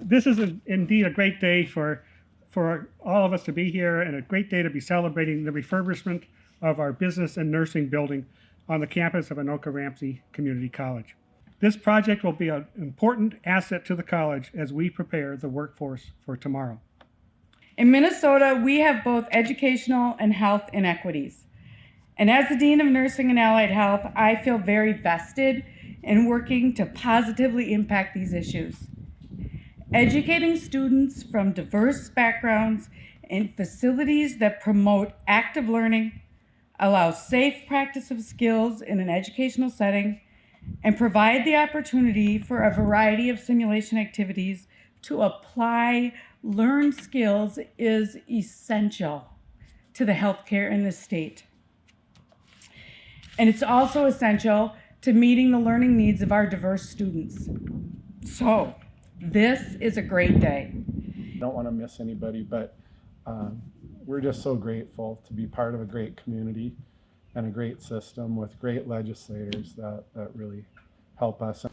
This is indeed a great day for all of us to be here, and a great day to be celebrating the refurbishment of our business and nursing building on the campus of Anoka-Ramsey Community College. This project will be an important asset to the college as we prepare the workforce for tomorrow. In Minnesota, we have both educational and health inequities. And as the Dean of Nursing and Allied Health, I feel very vested in working to positively impact these issues. Educating students from diverse backgrounds in facilities that promote active learning, allow safe practice of skills in an educational setting, and provide the opportunity for a variety of simulation activities to apply learned skills is essential to the healthcare in this state. And it's also essential to meeting the learning needs of our diverse students. So, this is a great day. I don't want to miss anybody, but we're just so grateful to be part of a great community and a great system with great legislators that really help us.